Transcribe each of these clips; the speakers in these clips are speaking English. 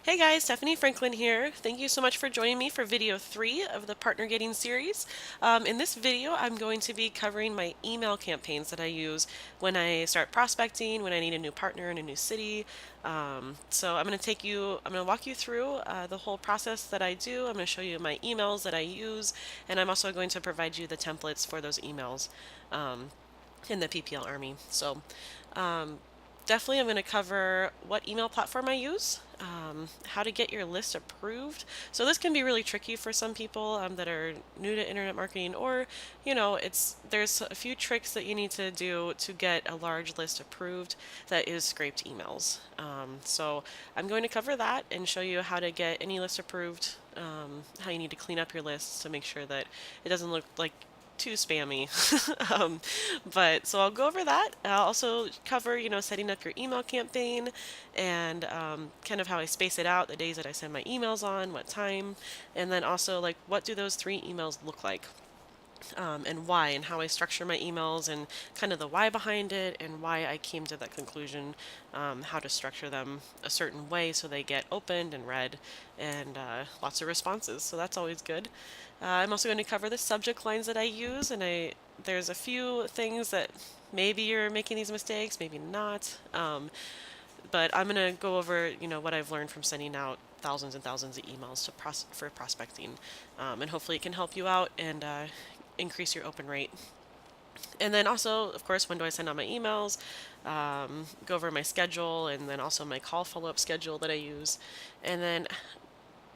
Hey guys, Stephanie Franklin here. Thank you so much for joining me for video 3 of the Partner Getting series. In this video, I'm going to be covering my email campaigns that I use when I start prospecting, when I need a new partner in a new city. So I'm going to walk you through the whole process that I do. I'm going to show you my emails that I use, and I'm also going to provide you the templates for those emails in the PPL Army. So um, definitely I'm going to cover what email platform I use, how to get your list approved. So this can be really tricky for some people that are new to internet marketing, or there's a few tricks that you need to do to get a large list approved that is scraped emails. So I'm going to cover that and show you how to get any list approved, how you need to clean up your lists to make sure that it doesn't look like too spammy. But so I'll go over that. I'll also cover, setting up your email campaign and kind of how I space it out, the days that I send my emails on, what time, and then also like what do those 3 emails look like. And why, and how I structure my emails, and kind of the why behind it, and why I came to that conclusion, how to structure them a certain way so they get opened and read, and lots of responses. So that's always good. I'm also going to cover the subject lines that I use, and there's a few things that maybe you're making these mistakes, maybe not. But I'm going to go over, what I've learned from sending out thousands and thousands of emails for prospecting, and hopefully it can help you out and increase your open rate. And then also, of course, when do I send out my emails? Go over my schedule, and then also my call follow-up schedule that I use. And then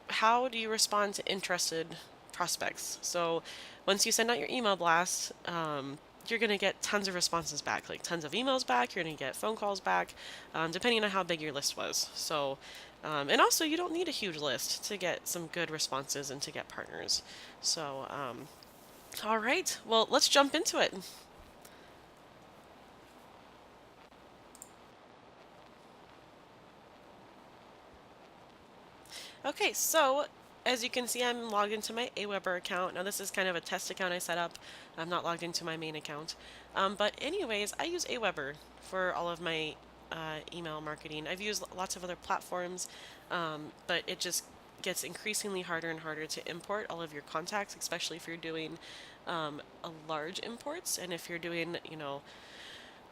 how do you respond to interested prospects? So once you send out your email blast, you're going to get tons of responses back, like tons of emails back. You're going to get phone calls back, depending on how big your list was. So, and also you don't need a huge list to get some good responses and to get partners. So, all right, well, let's jump into it. Okay, so as you can see, I'm logged into my Aweber account. Now this is kind of a test account I set up. I'm not logged into my main account. But anyways, I use Aweber for all of my email marketing. I've used lots of other platforms, but it just gets increasingly harder and harder to import all of your contacts, especially if you're doing a large imports, and if you're doing,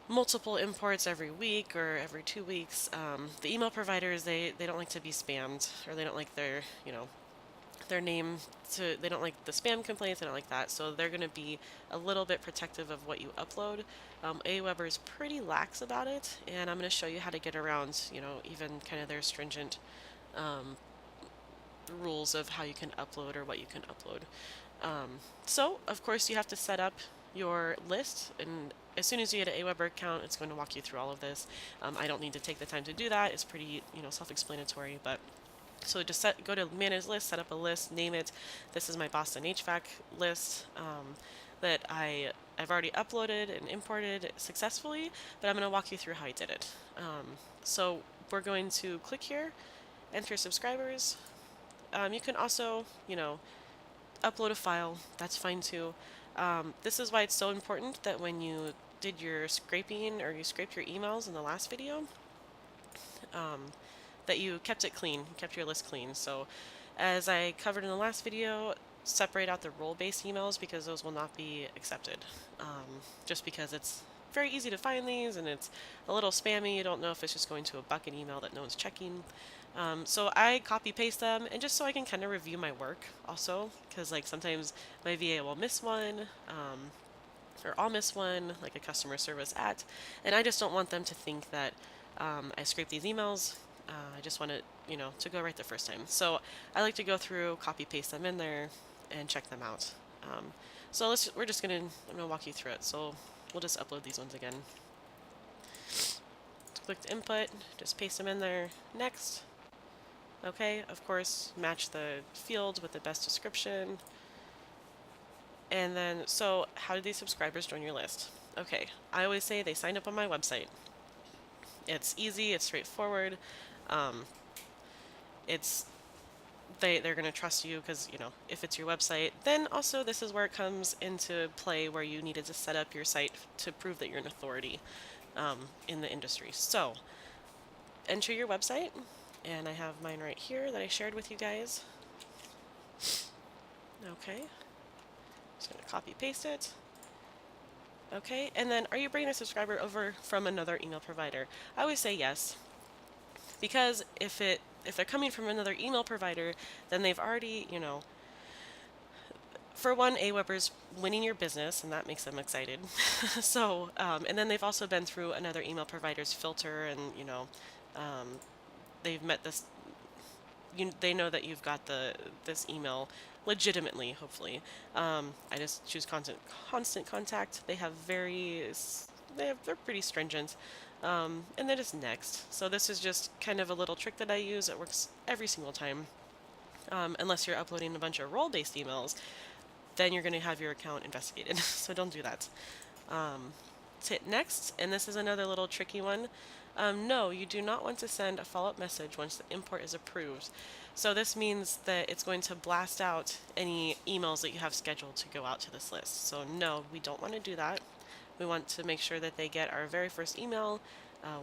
multiple imports every week or every 2 weeks. The email providers, they don't like to be spammed, or they don't like their name they don't like the spam complaints, they don't like that, so they're going to be a little bit protective of what you upload. Aweber is pretty lax about it, and I'm going to show you how to get around, even kind of their stringent rules of how you can upload or what you can upload. So of course you have to set up your list, and as soon as you get an Aweber account, it's going to walk you through all of this. I don't need to take the time to do that. It's pretty, self-explanatory. But so just go to manage list, set up a list, name it. This is my Boston HVAC list that I've already uploaded and imported successfully, but I'm going to walk you through how I did it. So we're going to click here, enter subscribers. You can also, upload a file. That's fine too. This is why it's so important that when you did your scraping, or you scraped your emails in the last video, that you kept it clean, kept your list clean. So as I covered in the last video, separate out the role-based emails, because those will not be accepted. Just because it's very easy to find these, and it's a little spammy. You don't know if it's just going to a bucket email that no one's checking. So I copy paste them, and just so I can kind of review my work also, because like sometimes my VA will miss one, or I'll miss one, like a customer service at, and I just don't want them to think that I scrape these emails. I just want it, to go right the first time. So I like to go through, copy paste them in there, and check them out. So I'm gonna walk you through it. So we'll just upload these ones again. Click to input, just paste them in there. Next. Okay, of course, match the fields with the best description. And then, so how do these subscribers join your list? Okay, I always say they sign up on my website. It's easy, it's straightforward. They're going to trust you because, if it's your website. Then also this is where it comes into play, where you needed to set up your site to prove that you're an authority in the industry. So enter your website, And I have mine right here that I shared with you guys. Okay, just going to copy paste it. Okay, and then are you bringing a subscriber over from another email provider? I always say yes, because if they're coming from another email provider, then they've already, for one, Aweber's winning your business, and that makes them excited. So, and then they've also been through another email provider's filter, and they've met this. They know that you've got this email legitimately. Hopefully, I just choose constant contact. They're pretty stringent, and then just next. So this is just kind of a little trick that I use. It works every single time, unless you're uploading a bunch of role-based emails. Then you're going to have your account investigated. So don't do that. Let's hit next, and this is another little tricky one. No, you do not want to send a follow-up message once the import is approved. So this means that it's going to blast out any emails that you have scheduled to go out to this list. So no, we don't want to do that. We want to make sure that they get our very first email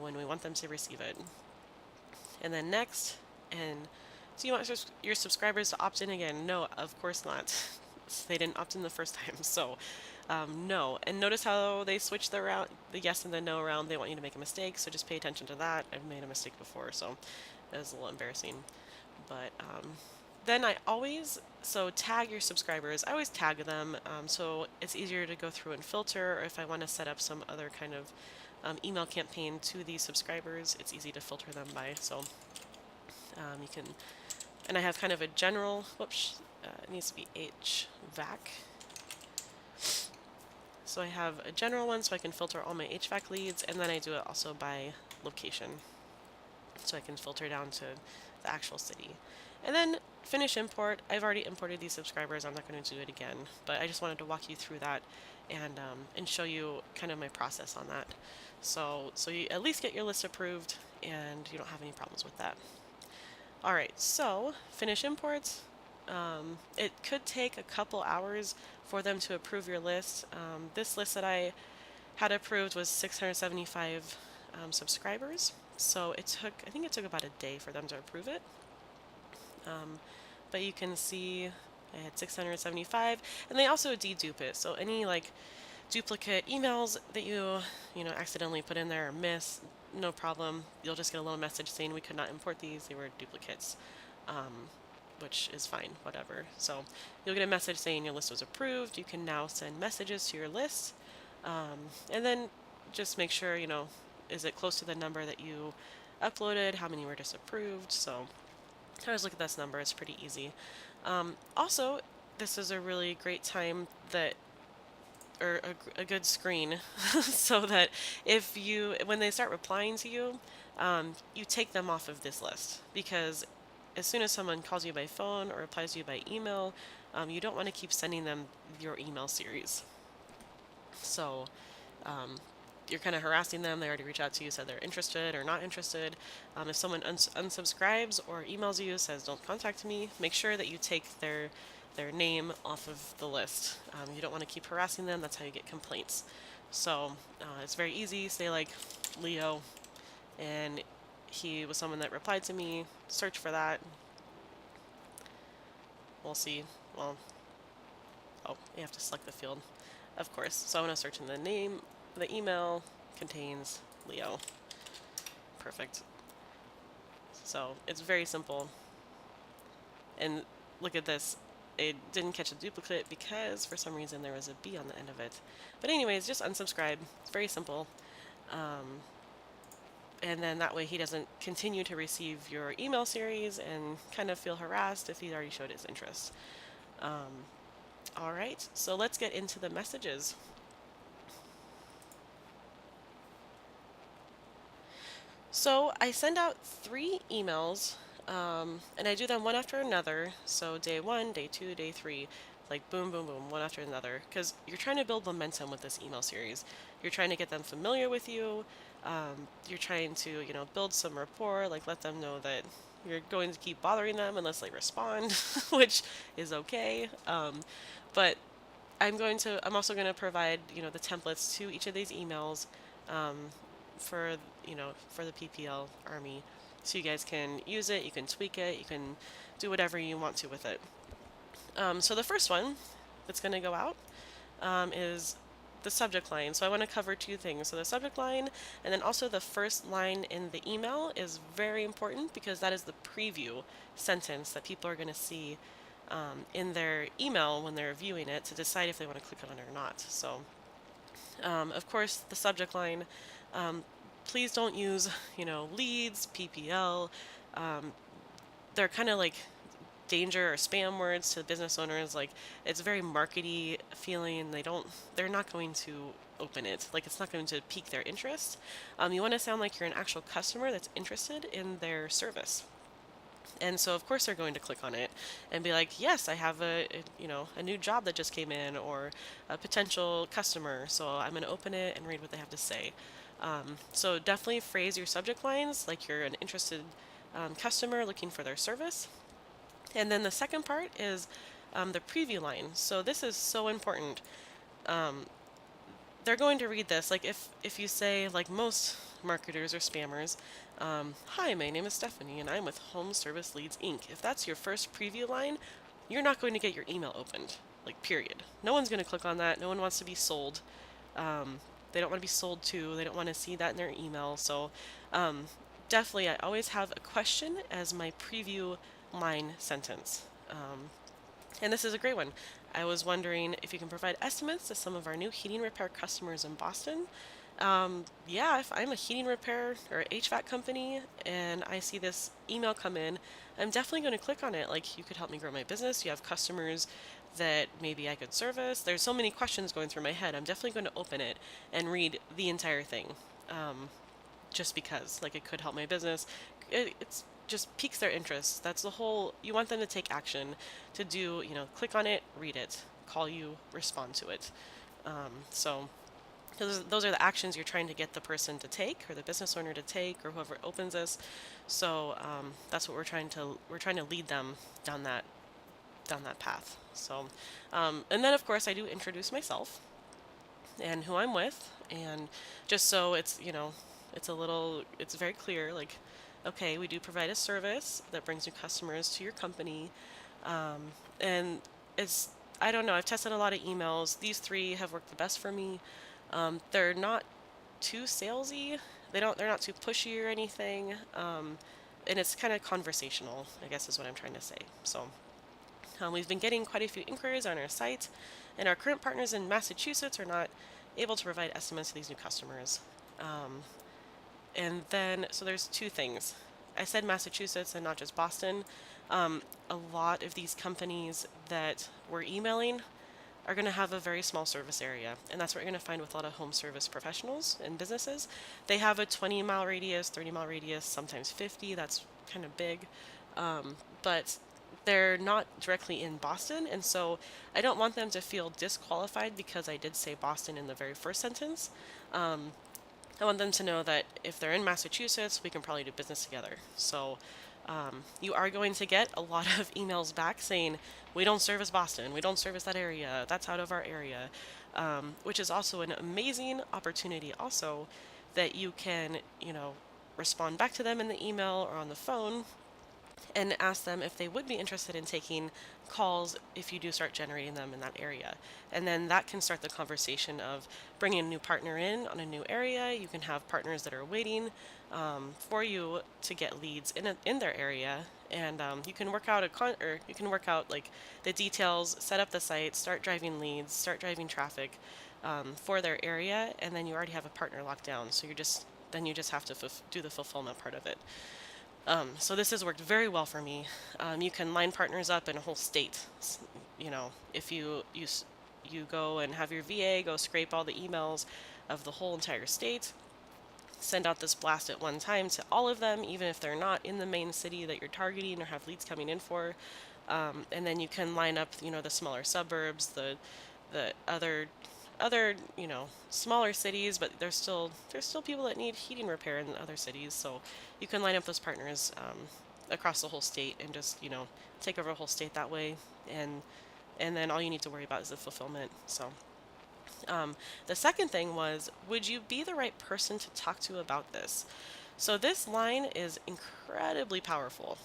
when we want them to receive it. And then next, and so you want your subscribers to opt in again? No, of course not. They didn't opt in the first time, so no. And notice how they switch the yes and the no around. They want you to make a mistake, so just pay attention to that. I've made a mistake before, so it was a little embarrassing. But then tag your subscribers. I always tag them, so it's easier to go through and filter, or if I want to set up some other kind of email campaign to these subscribers, it's easy to filter them by. So you can, and I have kind of a general, it needs to be HVAC. So I have a general one so I can filter all my HVAC leads, and then I do it also by location. So I can filter down to the actual city. And then finish import. I've already imported these subscribers. I'm not going to do it again, but I just wanted to walk you through that and show you kind of my process on that. So you at least get your list approved and you don't have any problems with that. Alright, so finish imports. It could take a couple hours for them to approve your list. This list that I had approved was 675 subscribers, so I think it took about a day for them to approve it. But you can see I had 675, and they also dedupe it, so any duplicate emails that you accidentally put in there or miss, no problem. You'll just get a little message saying we could not import these, they were duplicates, which is fine, whatever. So you'll get a message saying your list was approved. You can now send messages to your list, and then just make sure, is it close to the number that you uploaded, how many were disapproved. So I always look at this number, it's pretty easy. Also, this is a really great time or a good screen so that when they start replying to you, you take them off of this list, because as soon as someone calls you by phone or replies to you by email, you don't want to keep sending them your email series. So you're kind of harassing them. They already reach out to you, said they're interested or not interested. If someone unsubscribes or emails you, says don't contact me, make sure that you take their name off of the list. You don't want to keep harassing them. That's how you get complaints. So it's very easy. Say like Leo, and he was someone that replied to me. Search for that. We'll see. Well, you have to select the field, of course. So I'm going to search in the name. The email contains Leo. Perfect. So it's very simple. And look at this. It didn't catch a duplicate because for some reason there was a B on the end of it. But anyways, just unsubscribe. It's very simple. And then that way he doesn't continue to receive your email series and kind of feel harassed if he already showed his interest. Alright, so let's get into the messages. So I send out 3 emails, and I do them one after another. So day 1, day 2, day 3, like boom, boom, boom, one after another. Because you're trying to build momentum with this email series. You're trying to get them familiar with you. You're trying to, build some rapport, like let them know that you're going to keep bothering them unless they respond, which is okay. But I'm also going to provide, the templates to each of these emails. For the PPL Army, so you guys can use it, you can tweak it, you can do whatever you want to with it. So the first one that's going to go out is the subject line. So I want to cover two things. So the subject line and then also the first line in the email is very important because that is the preview sentence that people are going to see in their email when they're viewing it to decide if they want to click on it or not. So of course the subject line, please don't use, leads, PPL. They're kind of like danger or spam words to business owners. Like, it's very markety feeling. They're not going to open it. Like, it's not going to pique their interest. You want to sound like you're an actual customer that's interested in their service. And so of course they're going to click on it and be like, yes, I have a new job that just came in, or a potential customer, so I'm going to open it and read what they have to say. So definitely phrase your subject lines like you're an interested customer looking for their service. And then the second part is the preview line. So this is so important. They're going to read this. Like, if you say, like most marketers or spammers, hi, my name is Stephanie and I'm with Home Service Leads Inc. If that's your first preview line, you're not going to get your email opened. Like, period. No one's going to click on that. No one wants to be sold. They don't want to be sold to. They don't want to see that in their email. So definitely, I always have a question as my preview line sentence. And this is a great one. I was wondering if you can provide estimates to some of our new heating repair customers in Boston. Yeah, if I'm a heating repair or HVAC company and I see this email come in, I'm definitely going to click on it. Like, you could help me grow my business. You have customers that maybe I could service. There's so many questions going through my head. I'm definitely going to open it and read the entire thing. Just because, like, it could help my business. It's just piques their interest. That's the whole, you want them to take action, to do, click on it, read it, call you, respond to it. So those are the actions you're trying to get the person to take, or the business owner to take, or whoever opens this. So that's what we're trying to lead them down that path. So and then of course I do introduce myself and who I'm with, and just so it's very clear, like, okay, we do provide a service that brings new customers to your company. And it's, I don't know, I've tested a lot of emails. These three have worked the best for me. They're not too salesy. They're not too pushy or anything. And it's kind of conversational, I guess is what I'm trying to say. So we've been getting quite a few inquiries on our site, and our current partners in Massachusetts are not able to provide estimates to these new customers. And then, so there's two things. I said Massachusetts and not just Boston. A lot of these companies that we're emailing are going to have a very small service area, and that's what you're going to find with a lot of home service professionals and businesses. They have a 20-mile radius, 30-mile radius, sometimes 50. That's kind of big, but they're not directly in Boston, and so I don't want them to feel disqualified because I did say Boston in the very first sentence. I want them to know that if they're in Massachusetts, we can probably do business together. So you are going to get a lot of emails back saying, we don't service Boston, we don't service that area, that's out of our area, which is also an amazing opportunity also that you can, respond back to them in the email or on the phone and ask them if they would be interested in taking calls if you do start generating them in that area. And then that can start the conversation of bringing a new partner in on a new area. You can have partners that are waiting for you to get leads in their area, and you can work out like the details, set up the site, start driving leads, start driving traffic for their area, and then you already have a partner locked down. So you just have to do the fulfillment part of it. So this has worked very well for me. You can line partners up in a whole state. If you go and have your VA go scrape all the emails of the whole entire state, send out this blast at one time to all of them, even if they're not in the main city that you're targeting or have leads coming in for. And then you can line up, the smaller suburbs, the other smaller cities, but there's still people that need heating repair in other cities. So you can line up those partners across the whole state and just take over a whole state that way, and then all you need to worry about is the fulfillment. So the second thing was, would you be the right person to talk to about this? So this line is incredibly powerful.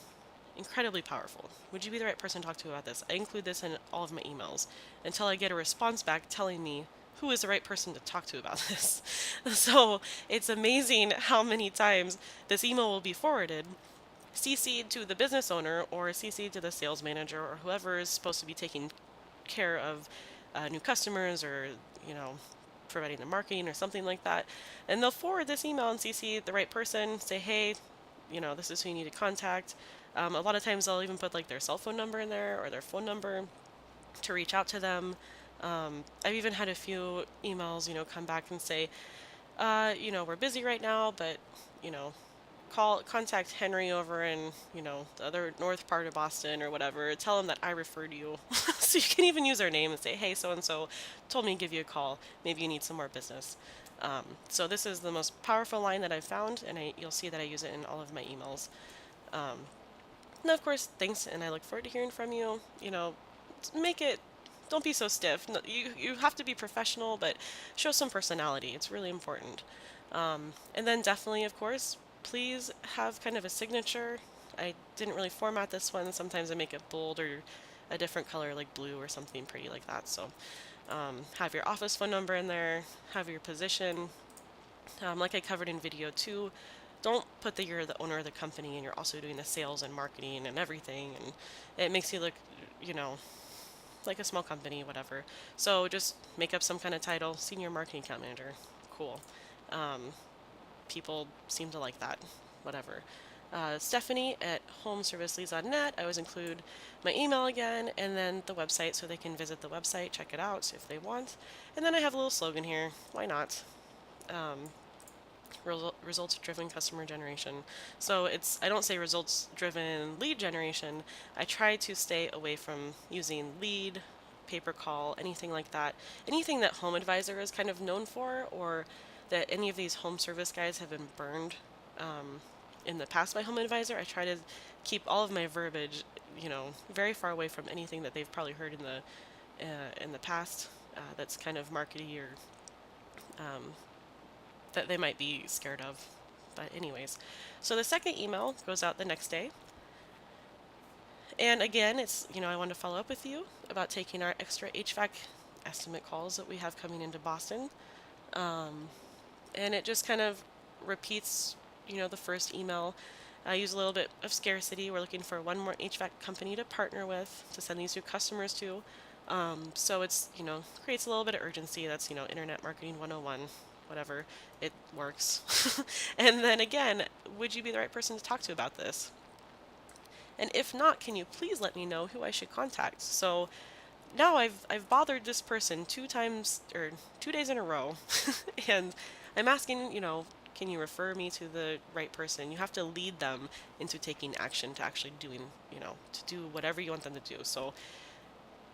Incredibly powerful. Would you be the right person to talk to about this? I include this in all of my emails until I get a response back telling me who is the right person to talk to about this. So it's amazing how many times this email will be forwarded, CC'd to the business owner or CC'd to the sales manager or whoever is supposed to be taking care of new customers or, you know, providing the marketing or something like that. And they'll forward this email and CC the right person, say, hey, this is who you need to contact. A lot of times they'll even put like their cell phone number in there or their phone number to reach out to them. I've even had a few emails, come back and say, we're busy right now, but, you know, contact Henry over in, the other north part of Boston or whatever. Tell him that I referred you. So you can even use their name and say, hey, so and so told me to give you a call. Maybe you need some more business. So this is the most powerful line that I've found, and you'll see that I use it in all of my emails. And of course, thanks, and I look forward to hearing from you. Make it. Don't be so stiff. You have to be professional, but show some personality. It's really important. And then definitely, of course, please have kind of a signature. I didn't really format this one. Sometimes I make it bold or a different color like blue or something pretty like that. So have your office phone number in there, have your position. Like I covered in video 2, don't put that you're the owner of the company and you're also doing the sales and marketing and everything, and it makes you look, you know, like a small company, whatever. So just make up some kind of title, senior marketing account manager. Cool. Um, People seem to like that, whatever. Stephanie at homeserviceleads.net. I always include my email again and then the website so they can visit the website, check it out if they want. And then I have a little slogan here. Why not? Results driven customer generation. So I don't say results driven lead generation. I try to stay away from using lead, pay per call, anything like that. Anything that Home Advisor is kind of known for, or that any of these home service guys have been burned in the past by Home Advisor. I try to keep all of my verbiage, very far away from anything that they've probably heard in the past that's kind of markety or that they might be scared of. But anyways, so the second email goes out the next day. And again, it's, I want to follow up with you about taking our extra HVAC estimate calls that we have coming into Boston. And it just kind of repeats, the first email. I use a little bit of scarcity. We're looking for one more HVAC company to partner with to send these new customers to. So it's, creates a little bit of urgency. That's, Internet Marketing 101, whatever. It works. And then again, would you be the right person to talk to about this? And if not, can you please let me know who I should contact? So now I've bothered this person 2 times or 2 days in a row, and I'm asking, can you refer me to the right person? You have to lead them into taking action to actually doing, to do whatever you want them to do. So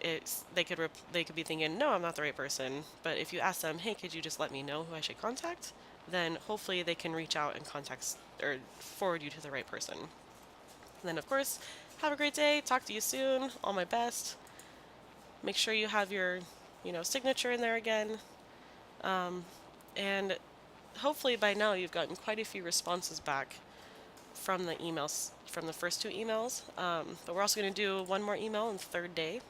they could be thinking, no, I'm not the right person. But if you ask them, hey, could you just let me know who I should contact? Then hopefully they can reach out and contact or forward you to the right person. And then of course, have a great day. Talk to you soon. All my best. Make sure you have your, signature in there again. And hopefully by now you've gotten quite a few responses back from the emails, from the first 2 emails. But we're also going to do one more email on the third day.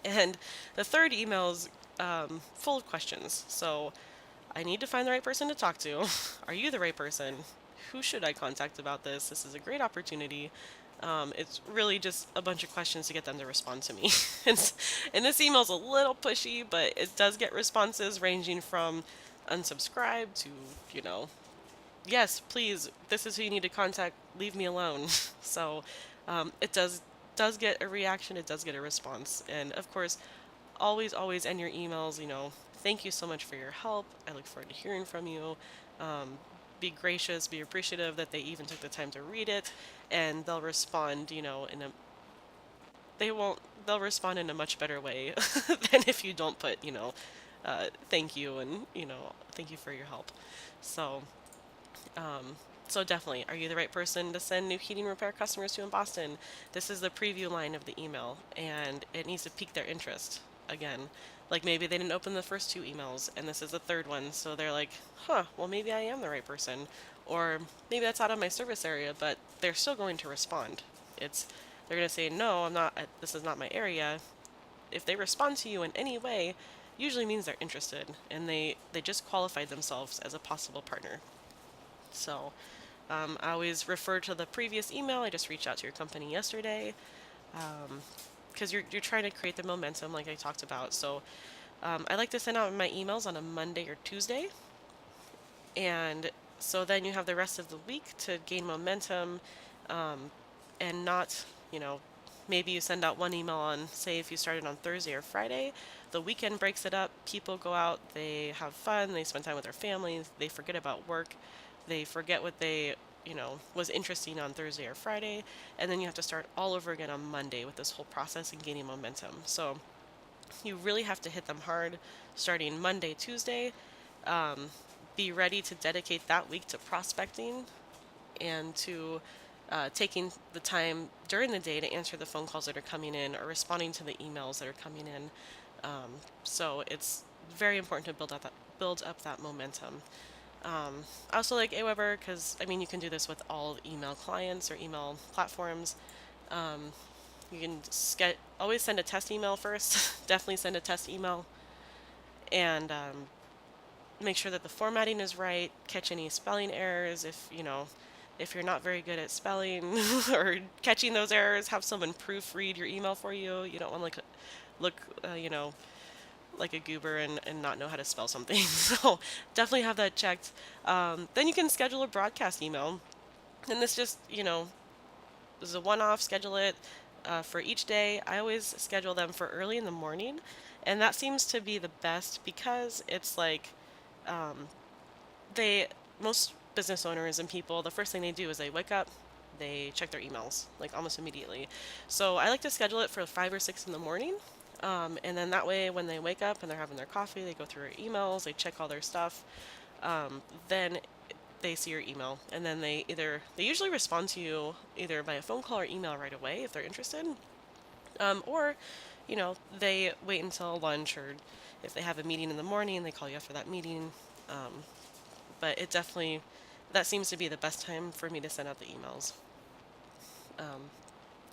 And the third email is full of questions. So I need to find the right person to talk to. Are you the right person? Who should I contact about this? This is a great opportunity. It's really just a bunch of questions to get them to respond to me. And this email's a little pushy, but it does get responses ranging from unsubscribe to, yes, please, this is who you need to contact, leave me alone. So it does get a reaction, it does get a response. And of course, always end your emails, thank you so much for your help. I look forward to hearing from you. Be gracious, be appreciative that they even took the time to read it, and they'll respond, they'll respond in a much better way than if you don't put, thank you and, thank you for your help. So, so definitely, are you the right person to send new heating repair customers to in Boston? This is the preview line of the email, and it needs to pique their interest again. Like maybe they didn't open the first 2 emails, and this is the third one, so they're like, well, maybe I am the right person. Or maybe that's out of my service area, but they're still going to respond. It's they're going to say, "No, I'm not. This is not my area." If they respond to you in any way, usually means they're interested and they just qualified themselves as a possible partner. So I always refer to the previous email. I just reached out to your company yesterday because you're trying to create the momentum, like I talked about. So I like to send out my emails on a Monday or Tuesday, and so then you have the rest of the week to gain momentum, and not, maybe you send out one email on, say, if you started on Thursday or Friday, the weekend breaks it up. People go out, they have fun, they spend time with their families, they forget about work, they forget what they, was interesting on Thursday or Friday, and then you have to start all over again on Monday with this whole process and gaining momentum. So you really have to hit them hard starting Monday, Tuesday. Be ready to dedicate that week to prospecting and to taking the time during the day to answer the phone calls that are coming in or responding to the emails that are coming in. So it's very important to build up that momentum. I also like Aweber because you can do this with all email clients or email platforms. You can always send a test email first. Definitely send a test email, and make sure that the formatting is right. Catch any spelling errors if you're not very good at spelling or catching those errors. Have someone proofread your email for you. You don't want to look like a goober and not know how to spell something. So definitely have that checked. Then you can schedule a broadcast email, and this just is a one-off. Schedule it for each day. I always schedule them for early in the morning, and that seems to be the best because it's like they most business owners and people, the first thing they do is they wake up, they check their emails like almost immediately. So I like to schedule it for 5 or 6 in the morning. And then that way, when they wake up and they're having their coffee, they go through their emails, they check all their stuff. Then they see your email, and then they usually respond to you either by a phone call or email right away if they're interested, or they wait until lunch, or if they have a meeting in the morning, they call you after that meeting. But it definitely that seems to be the best time for me to send out the emails.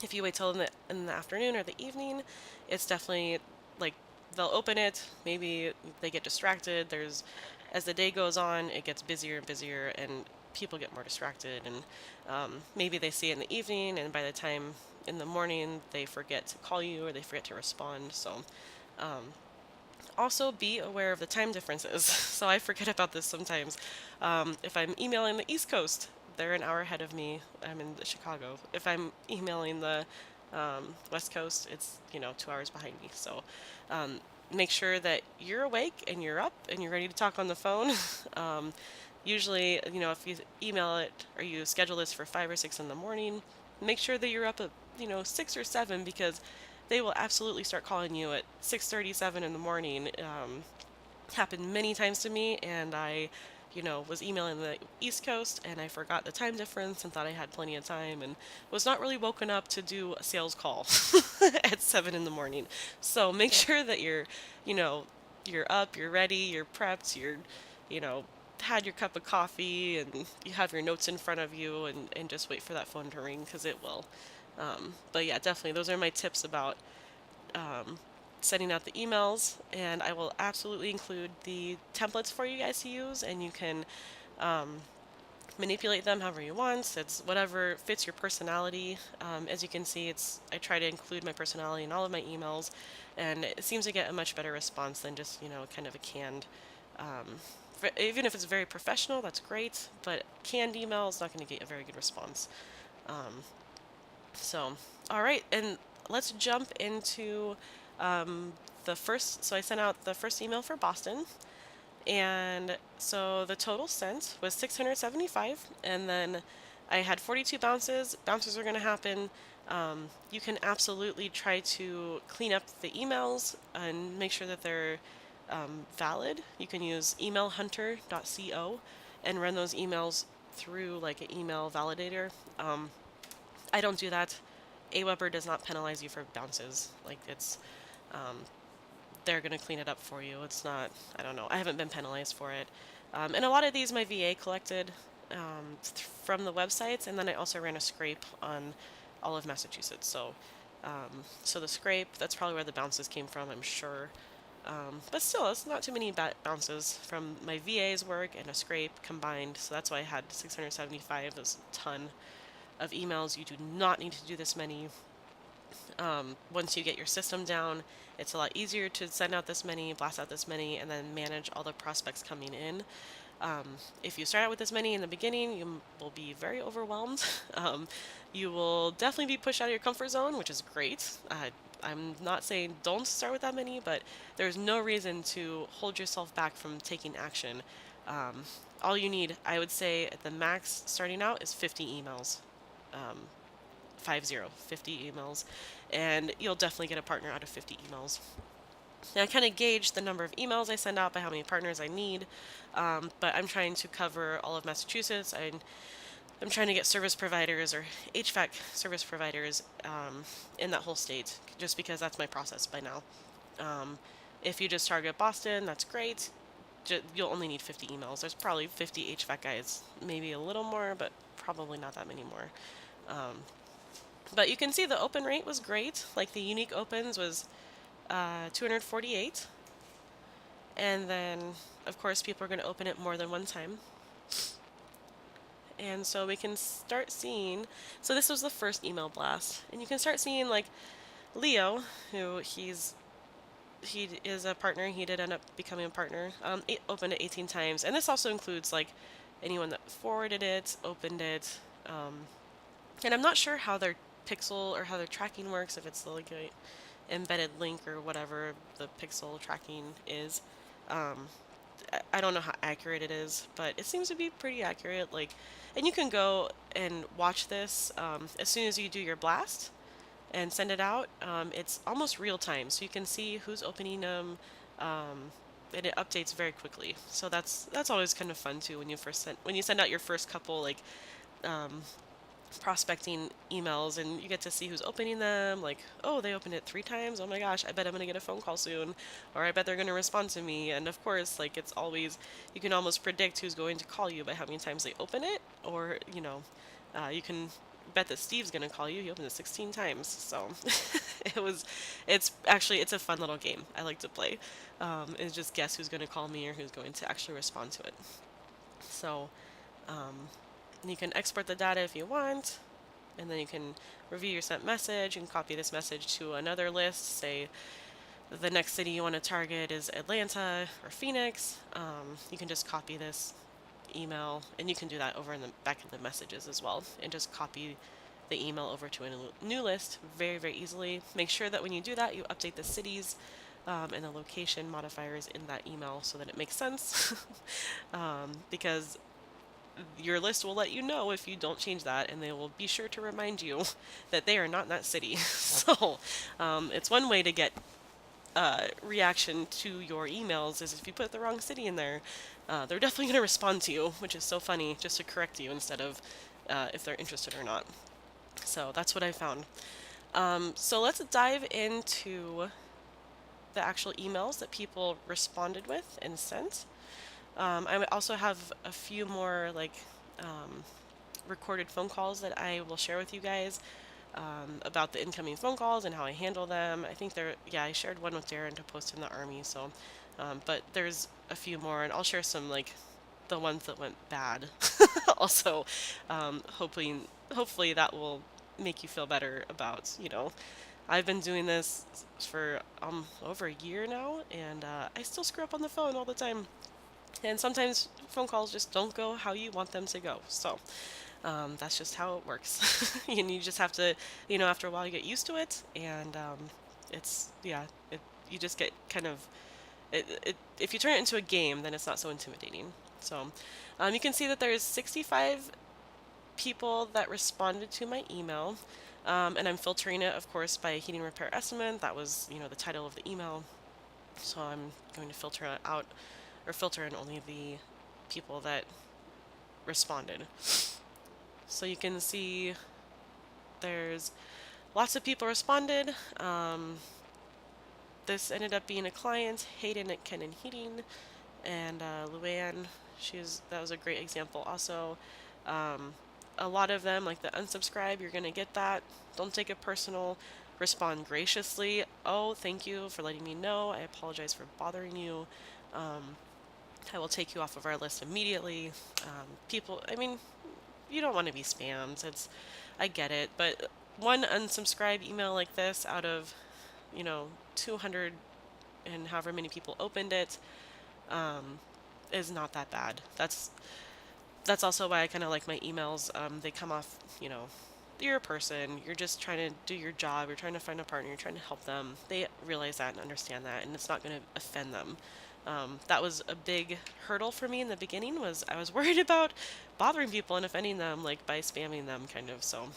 If you wait till in the afternoon or the evening, it's definitely like they'll open it, maybe they get distracted. As the day goes on, it gets busier and busier, and people get more distracted, and maybe they see it in the evening, and by the time in the morning they forget to call you or they forget to respond. So also be aware of the time differences. So I forget about this sometimes. If I'm emailing the East Coast, they're an hour ahead of me. I'm in Chicago. If I'm emailing the West Coast, it's 2 hours behind me. So make sure that you're awake and you're up and you're ready to talk on the phone. Usually, if you email it or you schedule this for 5 or 6 in the morning, make sure that you're up at 6 or 7, because they will absolutely start calling you at 6:37 in the morning. Happened many times to me, and I, was emailing the East Coast, and I forgot the time difference and thought I had plenty of time, and was not really woken up to do a sales call at 7 in the morning. So make sure that you know, you're up, you're ready, you're prepped, you know, had your cup of coffee, and you have your notes in front of you, and just wait for that phone to ring, because it will. But yeah, definitely, those are my tips about sending out the emails, and I will absolutely include the templates for you guys to use, and you can manipulate them however you want. It's whatever fits your personality. As you can see, I try to include my personality in all of my emails, and it seems to get a much better response than just kind of a canned. Even if it's very professional, that's great, but canned email is not going to get a very good response. So, all right, and let's jump into the first. So I sent out the first email for Boston, and so the total sent was 675, and then I had 42 bounces. Bounces are going to happen. You can absolutely try to clean up the emails and make sure that they're valid. You can use emailhunter.co and run those emails through like an email validator. I don't do that. Aweber does not penalize you for bounces. Like they're gonna clean it up for you. It's not. I don't know. I haven't been penalized for it. And a lot of these my VA collected. from the websites, and then I also ran a scrape on all of Massachusetts. So the scrape, that's probably where the bounces came from, I'm sure. But still, it's not too many bounces from my VA's work and a scrape combined. So that's why I had 675. That's a ton of emails. You do not need to do this many. Once you get your system down, it's a lot easier to send out this many, blast out this many, and then manage all the prospects coming in. If you start out with this many in the beginning, you will be very overwhelmed. You will definitely be pushed out of your comfort zone, which is great. I'm not saying don't start with that many, but there's no reason to hold yourself back from taking action. All you need, I would say, at the max starting out is 50 emails. 50 emails, and you'll definitely get a partner out of 50 emails. Now I kind of gauge the number of emails I send out by how many partners I need, but I'm trying to cover all of Massachusetts. I'm trying to get service providers or HVAC service providers in that whole state, just because that's my process by now. If you just target Boston, that's great. You'll only need 50 emails. There's probably 50 HVAC guys, maybe a little more, but probably not that many more. But you can see the open rate was great. Like the unique opens was 248. And then, of course, people are going to open it more than one time. And so we can start seeing, so this was the first email blast. And you can start seeing like Leo, who he is a partner. He did end up becoming a partner. Opened it 18 times. And this also includes like anyone that forwarded it, opened it. And I'm not sure how their pixel or how their tracking works, if it's like a embedded link or whatever the pixel tracking is. I don't know how accurate it is, but it seems to be pretty accurate. Like, and you can go and watch this as soon as you do your blast and send it out. It's almost real time, so you can see who's opening them, and it updates very quickly. So that's always kind of fun too when you send out your first couple like prospecting emails, and you get to see who's opening them. Like, oh, they opened it 3 times. Oh my gosh, I bet I'm gonna get a phone call soon, or I bet they're gonna respond to me. And of course, like it's always, you can almost predict who's going to call you by how many times they open it, or you can bet that Steve's gonna call you. He opened it 16 times. So it's a fun little game I like to play. Is just guess who's gonna call me or who's going to actually respond to it. So you can export the data if you want, and then you can review your sent message and copy this message to another list. Say the next city you want to target is Atlanta or Phoenix. You can just copy this email, and you can do that over in the back of the messages as well, and just copy the email over to a new list very, very easily. Make sure that when you do that, you update the cities and the location modifiers in that email so that it makes sense. Because your list will let you know if you don't change that, and they will be sure to remind you that they are not in that city. So it's one way to get reaction to your emails is if you put the wrong city in there. They're definitely going to respond to you, which is so funny, just to correct you instead of if they're interested or not. So that's what I found. So let's dive into the actual emails that people responded with and sent. I also have a few more like recorded phone calls that I will share with you guys about the incoming phone calls and how I handle them. I think I shared one with Darren to post in the army. So, but there's a few more, and I'll share some like the ones that went bad. Also, hopefully that will make you feel better about I've been doing this for over a year now, and I still screw up on the phone all the time. And sometimes phone calls just don't go how you want them to go. So that's just how it works. And you just have to, after a while you get used to it. And you just get kind of, if you turn it into a game, then it's not so intimidating. So you can see that there's 65 people that responded to my email. And I'm filtering it, of course, by heating repair estimate. That was, the title of the email. So I'm going to filter it out, or filter in only the people that responded. So you can see there's lots of people responded. This ended up being a client, Hayden at Ken and Heating, and Luann again. That was a great example. Also, um, a lot of them, like the unsubscribe, you're gonna get that. Don't take it personal. Respond graciously. Oh, thank you for letting me know. I apologize for bothering you. Um, I will take you off of our list immediately. People, I mean, you don't want to be spammed. I get it, but one unsubscribe email like this out of, 200 and however many people opened it, um, is not that bad. That's also why I kind of like my emails. They come off, you're a person. You're just trying to do your job. You're trying to find a partner. You're trying to help them. They realize that and understand that, and it's not going to offend them. That was a big hurdle for me in the beginning. Was I was worried about bothering people and offending them, like by spamming them, kind of. So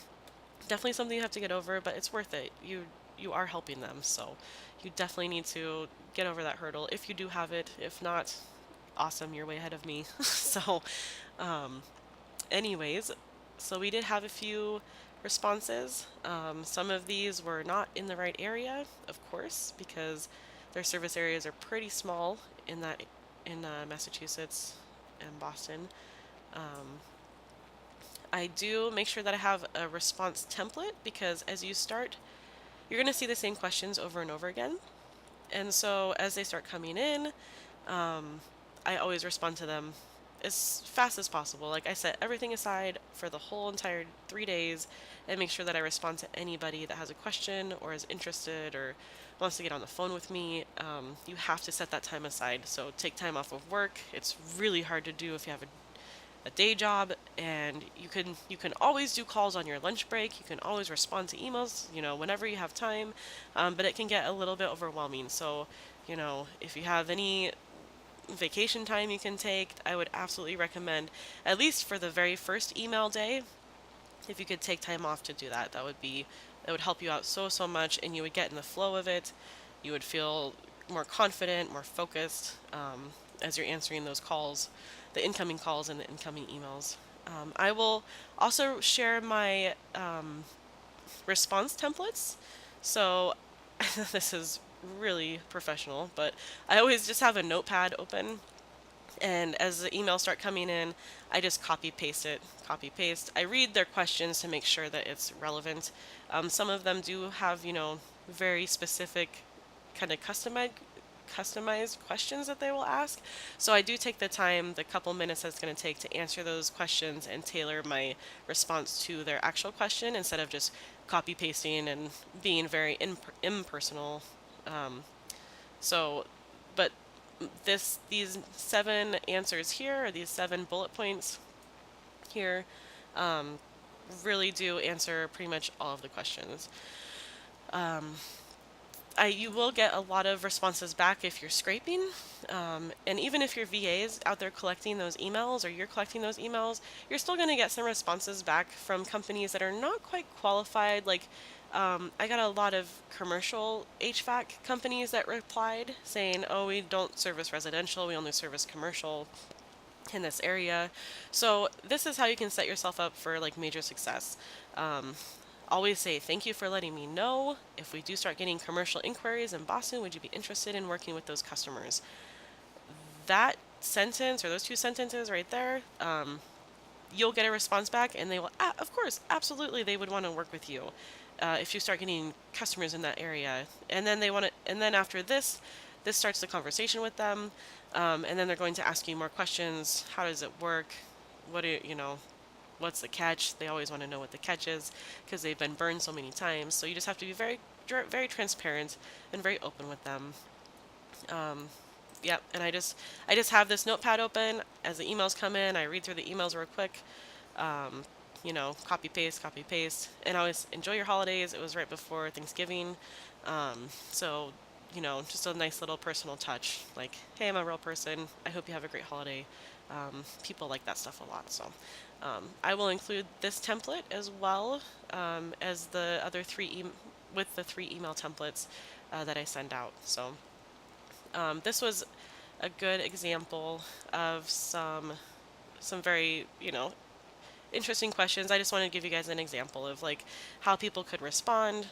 definitely something you have to get over, but it's worth it. You are helping them, so you definitely need to get over that hurdle if you do have it. If not, awesome, you're way ahead of me. So, um, anyways, so we did have a few responses. Some of these were not in the right area, of course, because their service areas are pretty small in Massachusetts and Boston. Um, I do make sure that I have a response template because as you start, you're going to see the same questions over and over again. And so as they start coming in, I always respond to them as fast as possible. Like I set everything aside for the whole entire 3 days and make sure that I respond to anybody that has a question or is interested or wants to get on the phone with me. You have to set that time aside. So take time off of work. It's really hard to do if you have a day job, and you can always do calls on your lunch break. You can always respond to emails, whenever you have time, but it can get a little bit overwhelming. So, if you have any vacation time you can take, I would absolutely recommend, at least for the very first email day, if you could take time off to do that. That would help you out so much, and you would get in the flow of it. You would feel more confident, more focused, as you're answering those calls, the incoming calls and the incoming emails. I will also share my response templates. So this is really professional, but I always just have a notepad open, and as the emails start coming in, I just copy paste it, copy paste. I read their questions to make sure that it's relevant. Some of them do have, very specific kind of customized questions that they will ask. So I do take the time, the couple minutes that's going to take to answer those questions and tailor my response to their actual question instead of just copy pasting and being very impersonal. Um, so, but these 7 answers here, or these 7 bullet points here, um, really do answer pretty much all of the questions. You will get a lot of responses back if you're scraping, and even if your VA is out there collecting those emails or you're collecting those emails, you're still going to get some responses back from companies that are not quite qualified. Like, I got a lot of commercial HVAC companies that replied saying, oh, we don't service residential, we only service commercial in this area. So this is how you can set yourself up for like major success. Um, Always say, thank you for letting me know. If we do start getting commercial inquiries in Boston, would you be interested in working with those customers? That sentence, or those 2 sentences right there, you'll get a response back, and they will, of course, absolutely, they would want to work with you if you start getting customers in that area. And then and then after this starts the conversation with them, and then they're going to ask you more questions. How does it work? What do what's the catch? They always want to know what the catch is because they've been burned so many times. So you just have to be very transparent and very open with them. Yep, and I just have this notepad open as the emails come in. I read through the emails real quick. Um, copy paste, and I always enjoy your holidays. It was right before Thanksgiving, so just a nice little personal touch. Like, hey, I'm a real person. I hope you have a great holiday. People like that stuff a lot, so I will include this template as well as the other with the 3 email templates that I send out. So this was a good example of some very interesting questions. I just want to give you guys an example of like how people could respond.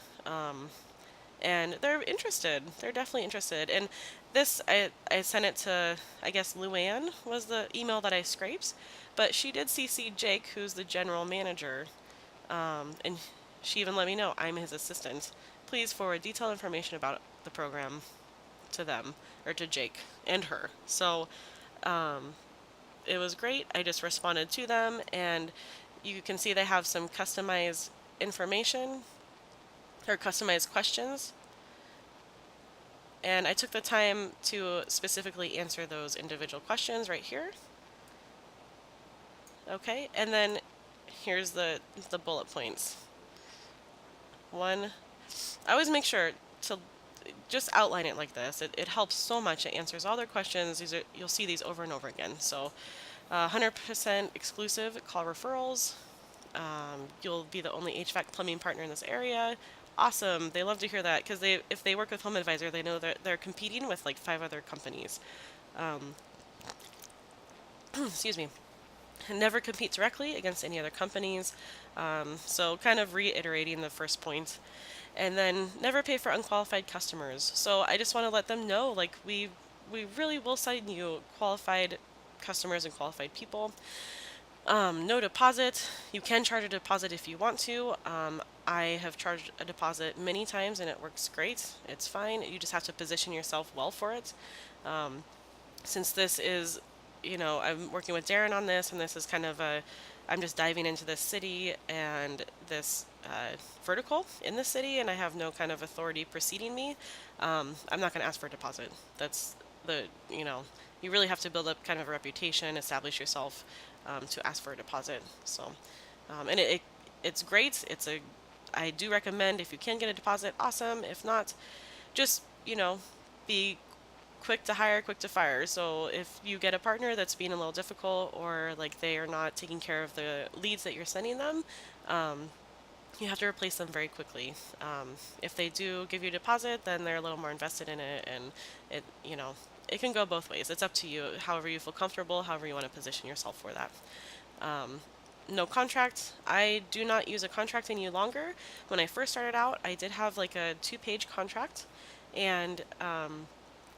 And they're interested. They're definitely interested. And I sent it to, I guess Luann was the email that I scraped, but she did CC Jake, who's the general manager, and she even let me know I'm his assistant. Please forward detailed information about the program to them, or to Jake and her. So it was great. I just responded to them, and you can see they have some customized information or customized questions. And I took the time to specifically answer those individual questions right here. Okay, and then here's the bullet points. One, I always make sure to just outline it like this. It helps so much. It answers all their questions. You'll see these over and over again. So 100% exclusive call referrals. You'll be the only HVAC plumbing partner in this area. Awesome. They love to hear that because if they work with Home Advisor, they know that they're competing with like 5 other companies. Excuse me. Never compete directly against any other companies. So kind of reiterating the first point. And then never pay for unqualified customers. So I just want to let them know, like, we really will send you qualified customers and qualified people. No deposit. You can charge a deposit if you want to. I have charged a deposit many times and it works great. It's fine. You just have to position yourself well for it. Since this is, I'm working with Darren on this, and this is kind of I'm just diving into this city and this vertical in the city, and I have no kind of authority preceding me. I'm not going to ask for a deposit. That's the, you really have to build up kind of a reputation, establish yourself to ask for a deposit. So, and it's great. I do recommend if you can get a deposit, awesome. If not, just, be quick to hire, quick to fire. So if you get a partner that's being a little difficult or like they are not taking care of the leads that you're sending them, you have to replace them very quickly. If they do give you a deposit, then they're a little more invested in it, and it can go both ways. It's up to you, however you feel comfortable, however you want to position yourself for that. No contract. I do not use a contract any longer. When I first started out, I did have like a 2-page contract, and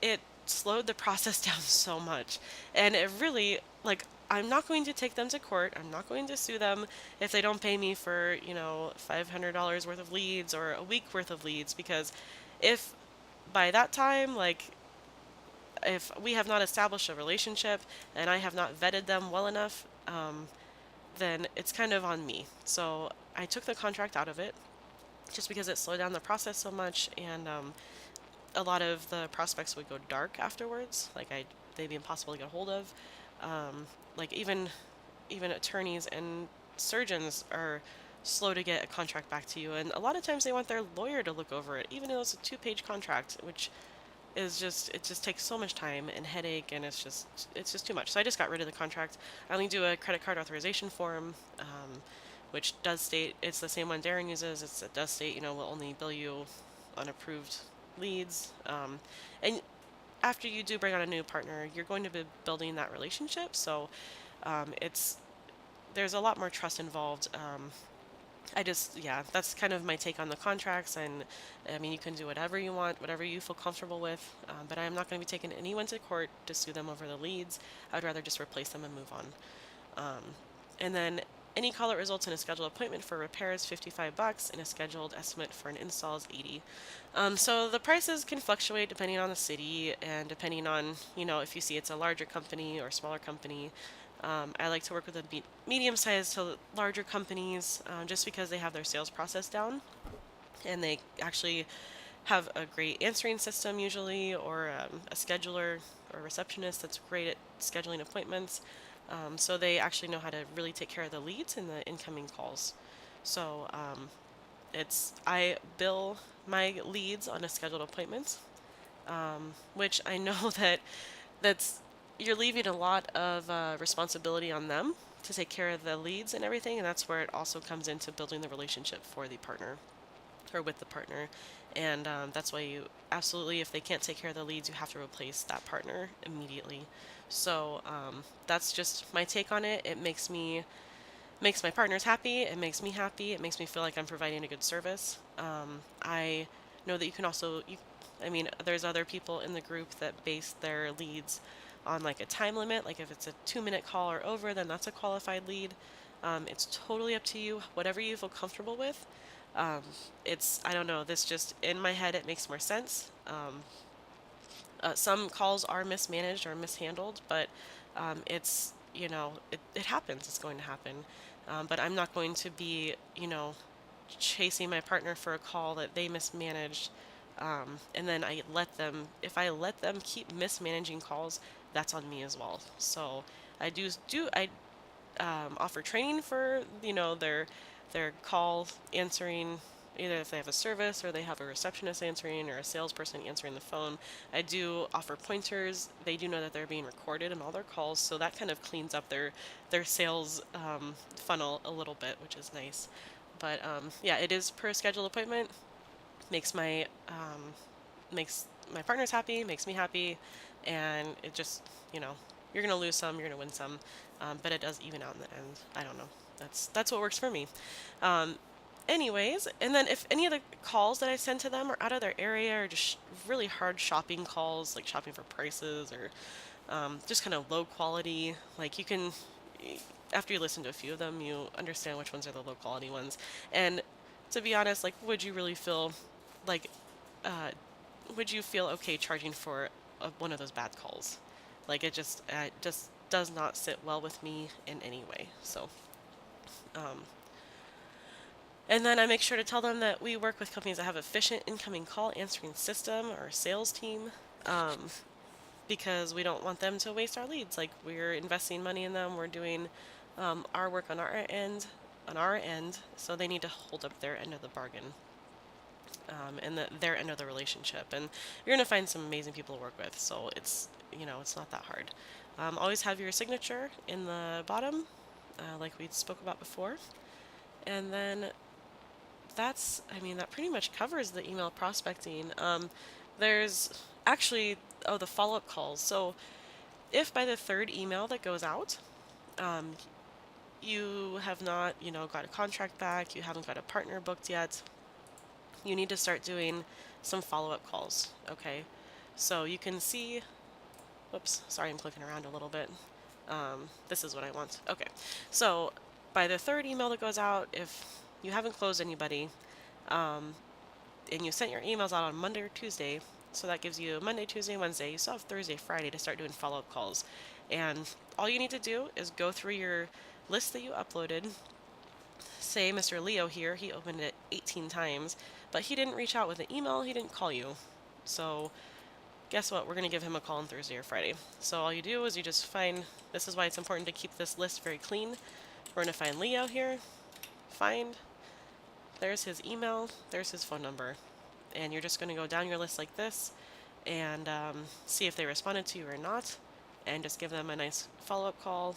it slowed the process down so much. And it really, like, I'm not going to take them to court. I'm not going to sue them if they don't pay me for, $500 worth of leads or a week worth of leads, because if by that time, like, if we have not established a relationship and I have not vetted them well enough, then it's kind of on me. So I took the contract out of it just because it slowed down the process so much, and a lot of the prospects would go dark afterwards. Like they'd be impossible to get a hold of. Like even attorneys and surgeons are slow to get a contract back to you, and a lot of times they want their lawyer to look over it, even though it's a 2-page contract, which is it just takes so much time and headache, and it's just too much. So I just got rid of the contract. I only do a credit card authorization form, which does state it's the same one Darren uses. It does state we'll only bill you on approved leads. And after you do bring on a new partner, you're going to be building that relationship. So there's a lot more trust involved. That's kind of my take on the contracts. And I mean, you can do whatever you want, whatever you feel comfortable with. But I am not going to be taking anyone to court to sue them over the leads. I'd rather just replace them and move on. And then any call that results in a scheduled appointment for repair is $55, and a scheduled estimate for an install is $80. So the prices can fluctuate depending on the city and depending on, if you see it's a larger company or smaller company. I like to work with the medium-sized to larger companies just because they have their sales process down, and they actually have a great answering system usually, or a scheduler or a receptionist that's great at scheduling appointments. So they actually know how to really take care of the leads and the incoming calls. So I bill my leads on a scheduled appointment, which I know that's you're leaving a lot of responsibility on them to take care of the leads and everything, and that's where it also comes into building the relationship for the partner or with the partner. And that's why you absolutely, if they can't take care of the leads, you have to replace that partner immediately. So that's just my take on it. It makes my partners happy. It makes me happy. It makes me feel like I'm providing a good service. I know that you can also I mean, there's other people in the group that base their leads on like a time limit. Like if it's a 2-minute call or over, then that's a qualified lead. It's totally up to you, whatever you feel comfortable with. Um, I don't know, this just in my head, it makes more sense. Some calls are mismanaged or mishandled, but it happens. It's going to happen. But I'm not going to be, chasing my partner for a call that they mismanaged. And then if I let them keep mismanaging calls, that's on me as well. So I offer training for their call answering, either if they have a service or they have a receptionist answering or a salesperson answering the phone. I do offer pointers. They do know that they're being recorded in all their calls, so that kind of cleans up their sales funnel a little bit, which is nice. But yeah, it is per scheduled appointment. Makes my makes my partners happy, makes me happy, and it just, you're gonna lose some, you're gonna win some, but it does even out in the end. I don't know. That's what works for me. Um, Anyways, and then if any of the calls that I send to them are out of their area or just really hard shopping calls, like shopping for prices or just kind of low quality, like after you listen to a few of them, you understand which ones are the low quality ones. And to be honest, like, like, uh, would you feel okay charging for one of those bad calls? Like it just does not sit well with me in any way. So, um, and then I make sure to tell them that we work with companies that have efficient incoming call answering system or sales team, um, because we don't want them to waste our leads. Like we're investing money in them, we're doing our work on our end, so they need to hold up their end of the bargain. And their end of the relationship. And you're going to find some amazing people to work with. So it's not that hard. Always have your signature in the bottom, like we spoke about before. And then that pretty much covers the email prospecting. There's actually, the follow-up calls. So if by the third email that goes out, um, you have not, got a contract back, you haven't got a partner booked yet, you need to start doing some follow-up calls, okay? So you can see, whoops, sorry, I'm clicking around a little bit. This is what I want. Okay, so by the third email that goes out, if you haven't closed anybody, and you sent your emails out on Monday or Tuesday, so that gives you Monday, Tuesday, Wednesday, you still have Thursday, Friday to start doing follow-up calls. And all you need to do is go through your list that you uploaded. Say Mr. Leo here, he opened it 18 times, but he didn't reach out with an email, he didn't call you. So guess what? We're going to give him a call on Thursday or Friday. So all you do is you just this is why it's important to keep this list very clean. We're going to find Leo here, there's his email, there's his phone number. And you're just going to go down your list like this and see if they responded to you or not, and just give them a nice follow-up call.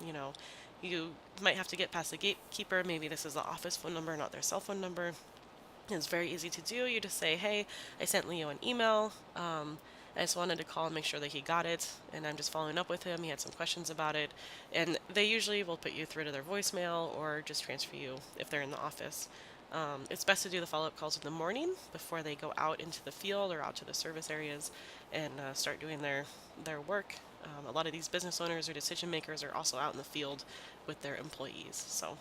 You know, you might have to get past the gatekeeper. Maybe this is the office phone number, not their cell phone number. It's very easy to do. You just say, hey, I sent Leo an email. I just wanted to call and make sure that he got it, and I'm just following up with him. He had some questions about it. And they usually will put you through to their voicemail or just transfer you if they're in the office. It's best to do the follow-up calls in the morning before they go out into the field or out to the service areas and start doing their work. A lot of these business owners or decision makers are also out in the field with their employees. So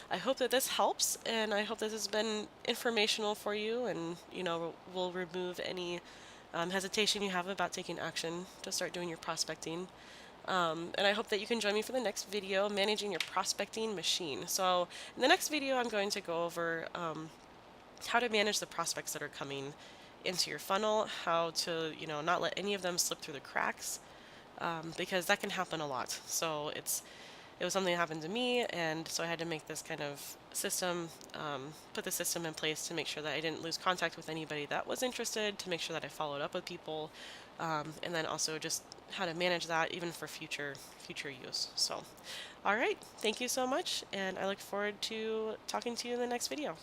I hope that this helps, and I hope this has been informational for you, and will remove any hesitation you have about taking action to start doing your prospecting. And I hope that you can join me for the next video, managing your prospecting machine. So in the next video, I'm going to go over how to manage the prospects that are coming into your funnel, how to not let any of them slip through the cracks, because that can happen a lot. So it was something that happened to me, and so I had to make this kind of system, put the system in place to make sure that I didn't lose contact with anybody that was interested, to make sure that I followed up with people, and then also just how to manage that even for future use. So, all right, thank you so much, and I look forward to talking to you in the next video.